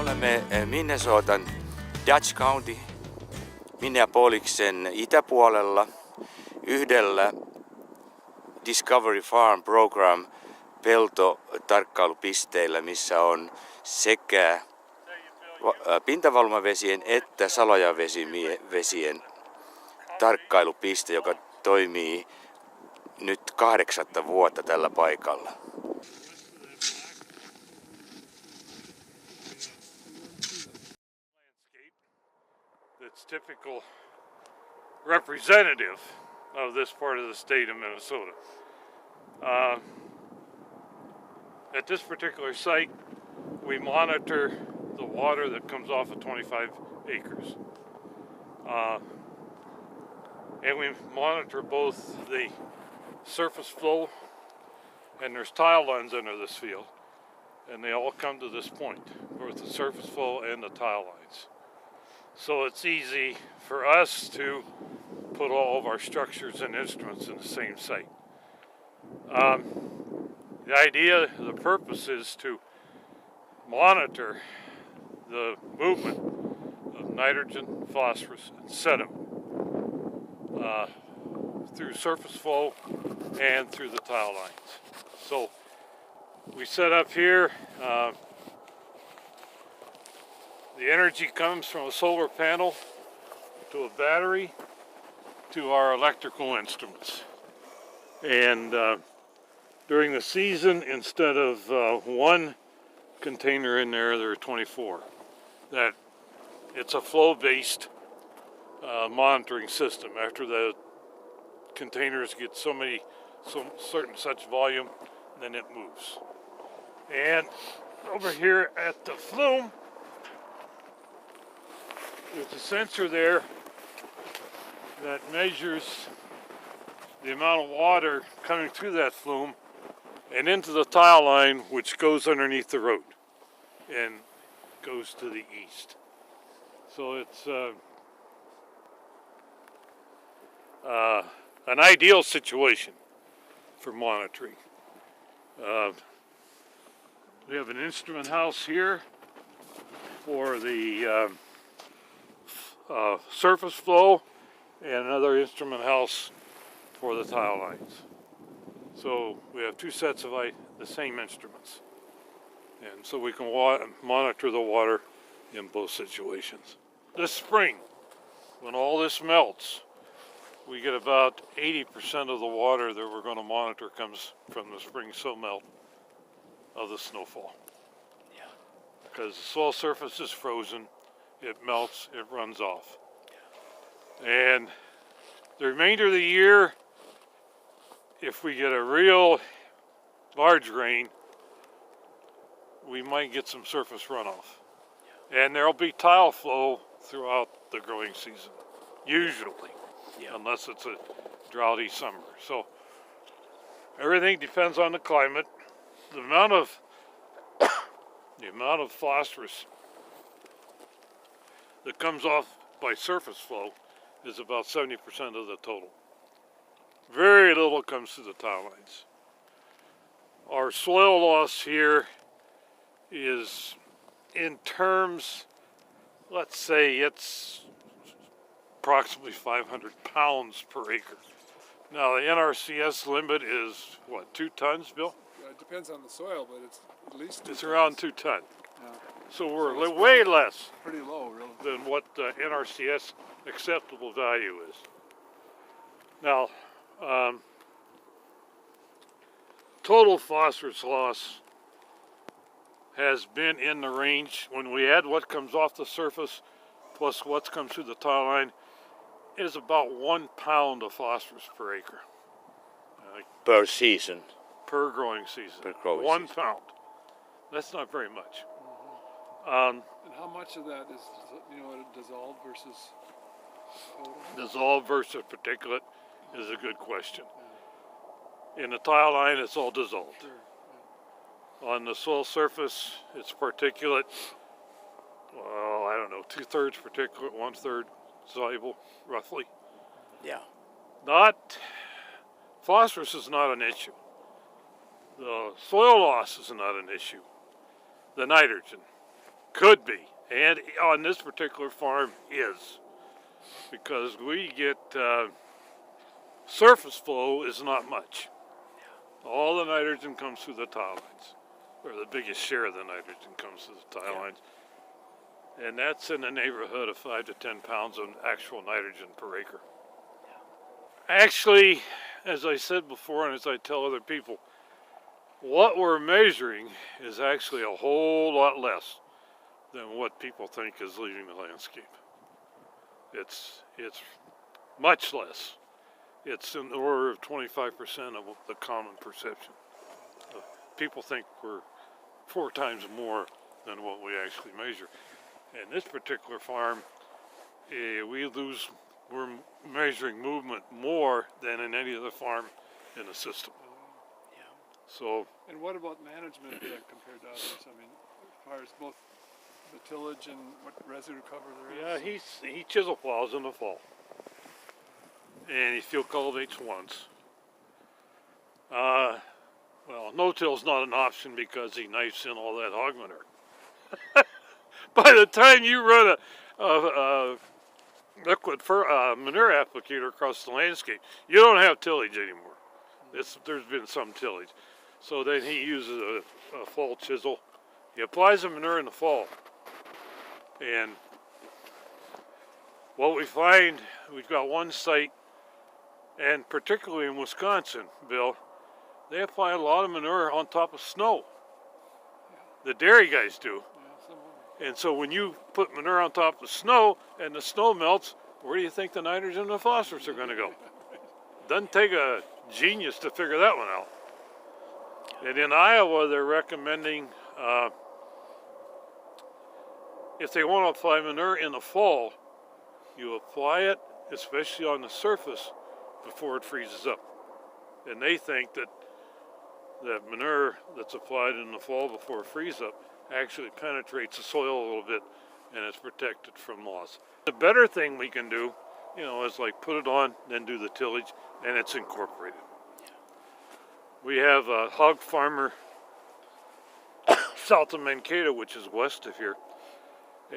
olemme Minnesotan Dutch County Minneapoliksen itäpuolella yhdellä Discovery Farm Program peltotarkkailupisteillä, missä on sekä pintavalumavesien että salojavesien tarkkailupiste, joka toimii nyt 8. vuotta tällä paikalla. That's typical representative of this part of the state of Minnesota. At this particular site, we monitor the water that comes off of 25 acres. And we monitor both the surface flow, and there's tile lines under this field, and they all come to this point, both the surface flow and the tile lines. So it's easy for us to put all of our structures and instruments in the same site. The idea, the purpose is to monitor the movement of nitrogen, phosphorus, and sediment through surface flow and through the tile lines. So we set up here. The energy comes from a solar panel to a battery to our electrical instruments. And during the season, instead of one container in there, there are 24. That it's a flow-based monitoring system. After the containers get some certain such volume, then it moves. And over here at the flume, there's a sensor there that measures the amount of water coming through that flume and into the tile line, which goes underneath the road and goes to the east. So it's an ideal situation for monitoring. We have an instrument house here for the surface flow, and another instrument house for the tile lines. So we have two sets of the same instruments, and so we can monitor the water in both situations. This spring, when all this melts, we get about 80% of the water that we're going to monitor comes from the spring melt of the snowfall. Yeah. Because the soil surface is frozen, it melts, it runs off. And the remainder of the year, if we get a real large rain, we might get some surface runoff. Yeah. And there'll be tile flow throughout the growing season, usually, unless it's a droughty summer. So everything depends on the climate. The amount of phosphorus that comes off by surface flow is about 70% of the total. Very little comes through the tile lines. Our soil loss here is, in terms, let's say it's approximately 500 pounds per acre. Now the NRCS limit is what, 2 tons, Bill? It depends on the soil, but it's at least 2 It's tons. around 2 tons. Yeah. So we're way less Pretty low, really. than what the NRCS acceptable value is. Now, total phosphorus loss has been in the range, when we add what comes off the surface plus what comes through the tile line, is about 1 pound of phosphorus per acre. Per season. Per growing season. Per growing 1 season. pound. That's not very much. And how much of that is, dissolved versus total? Dissolved versus particulate is a good question. In the tile line, it's all dissolved. Sure. On the soil surface, it's particulate. Well, I don't know, 2/3 particulate, 1/3 soluble, roughly. Yeah. Phosphorus is not an issue. The soil loss is not an issue. The nitrogen Could be, and on this particular farm is, because we get surface flow is not much. All the nitrogen comes through the tile lines, or the biggest share of the nitrogen comes through the tile lines, and that's in the neighborhood of 5 to 10 pounds of actual nitrogen per acre. Actually, as I said before, and as I tell other people, what we're measuring is actually a whole lot less than what people think is leaving the landscape. It's much less. It's in the order of 25% of the common perception. People think we're 4 times more than what we actually measure. And this particular farm, we're measuring movement more than in any other farm in the system. Yeah. So. And what about management compared to others? I mean, as far as both the tillage and what residue cover there is? Yeah, he chisel plows in the fall. And he field cultivates once. Well, no-till's not an option because he knifes in all that hog manure. By the time you run a liquid manure applicator across the landscape, you don't have tillage anymore. There's been some tillage. So then he uses a fall chisel. He applies the manure in the fall. And what we find, we've got one site, and particularly in Wisconsin, Bill, they apply a lot of manure on top of snow. The dairy guys do. And so when you put manure on top of snow and the snow melts, where do you think the nitrogen and the phosphorus are going to go? Doesn't take a genius to figure that one out. And in Iowa, they're recommending if they want to apply manure in the fall, you apply it, especially on the surface, before it freezes up. And they think that manure that's applied in the fall before it freezes up actually penetrates the soil a little bit and it's protected from loss. The better thing we can do, is like put it on, then do the tillage, and it's incorporated. We have a hog farmer south of Mankato, which is west of here,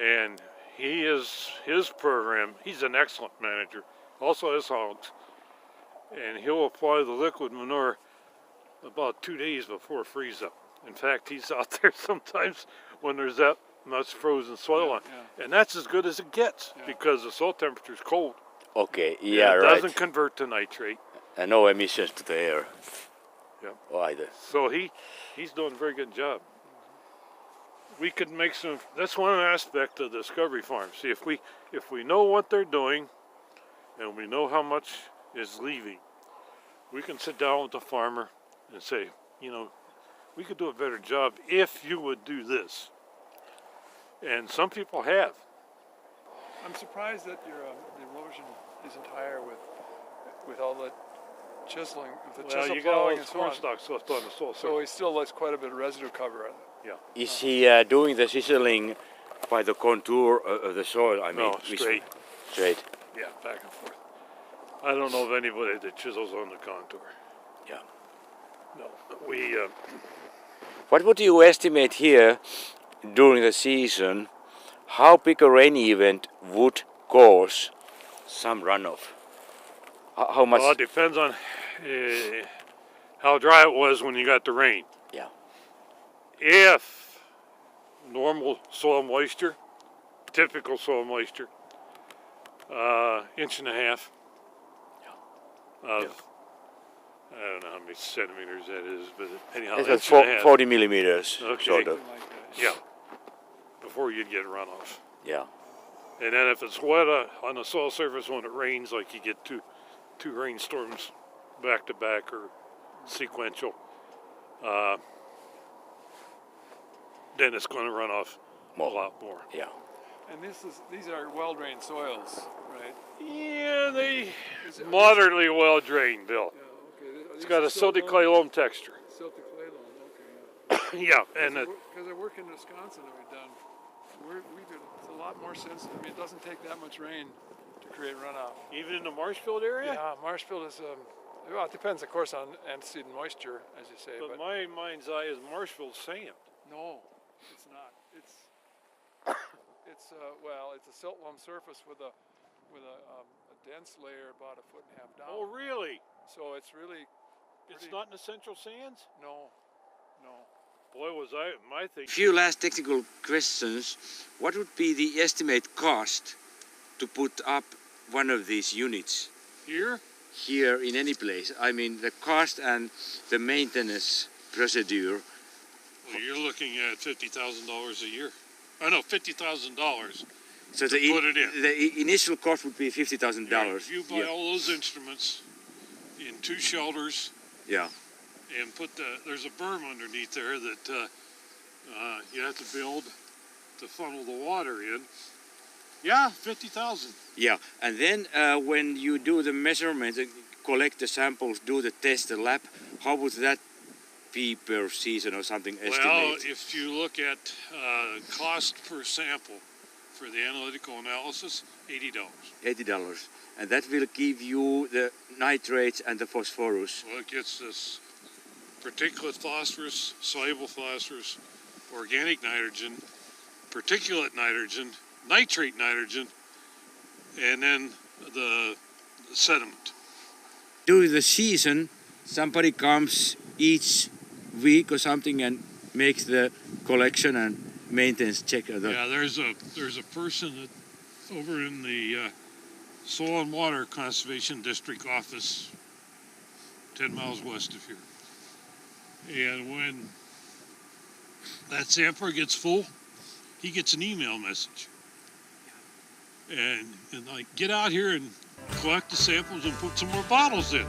and his program, he's an excellent manager, also has hogs, and he'll apply the liquid manure about 2 days before freeze up. In fact, he's out there sometimes when there's that much frozen soil on. Yeah. And that's as good as it gets because the soil temperature is cold. Okay, Yeah, it right. doesn't convert to nitrate. And no emissions to the air. Yep. Either. So he's doing a very good job. We could make that's one aspect of the Discovery Farm. See, if we know what they're doing and we know how much is leaving, we can sit down with the farmer and say, we could do a better job if you would do this. And some people have. I'm surprised that the erosion isn't higher with all the chiseling, with the chisel You got all plowing the and so corn on. stalks left on the soil. So he still lets quite a bit of residue cover it. Yeah. Is he doing the chiseling by the contour of the soil? I mean, No, straight. Straight. Yeah, back and forth. I don't know of anybody that chisels on the contour. Yeah. No, we. What would you estimate here during the season? How big a rainy event would cause some runoff? How much? Well, it depends on how dry it was when you got the rain. Yeah. If normal soil moisture, typical soil moisture, 1.5 inches of, I don't know how many centimeters that is, but anyhow, It's 1.5 40 millimeters, Okay. sort of. Something like that. Yeah, before you'd get runoff. Yeah. And then if it's wet on the soil surface when it rains, like you get two rainstorms back to back or sequential, then it's going to run off a lot more. Yeah. And these are well-drained soils, right? Yeah, they moderately well drained, Bill. Yeah, okay. It's got a silty clay loam texture. Silty clay loam, okay. Yeah, and Because I work in Wisconsin that we've done, it's a lot more sensitive. I mean, it doesn't take that much rain to create runoff. even in the Marshfield area. Yeah, Marshfield is, well, it depends, of course, on antecedent moisture, as you say. But my mind's eye is Marshfield sand. No, it's not. it's well, it's a siltloam surface with a dense layer about 1.5 foot down. Oh, really? So it's really It's pretty, not in essential sands? no. Boy, was my thing. Few last technical questions. What would be the estimate cost to put up one of these units Here? here in any place? I mean, the cost and the maintenance procedure. Well, you're looking at $50,000 a year. Oh no, $50,000. So put it in. the initial cost would be $50,000. If you buy all those instruments in 2 shelters, Yeah. and there's a berm underneath there that you have to build to funnel the water in. Yeah, 50,000. Yeah, and then when you do the measurements, collect the samples, do the test, the lab, how would that be per season or something Well, estimate? if you look at cost per sample for the analytical analysis, $80. $80. And that will give you the nitrates and the phosphorus. Well, it gets this particulate phosphorus, soluble phosphorus, organic nitrogen, particulate nitrogen, nitrate nitrogen, and then the sediment. During the season, somebody comes each week or something and makes the collection and maintenance check. Yeah, there's a person that over in the Soil and Water Conservation District office, 10 miles west of here. And when that sampler gets full, he gets an email message. And like, get out here and collect the samples and put some more bottles in.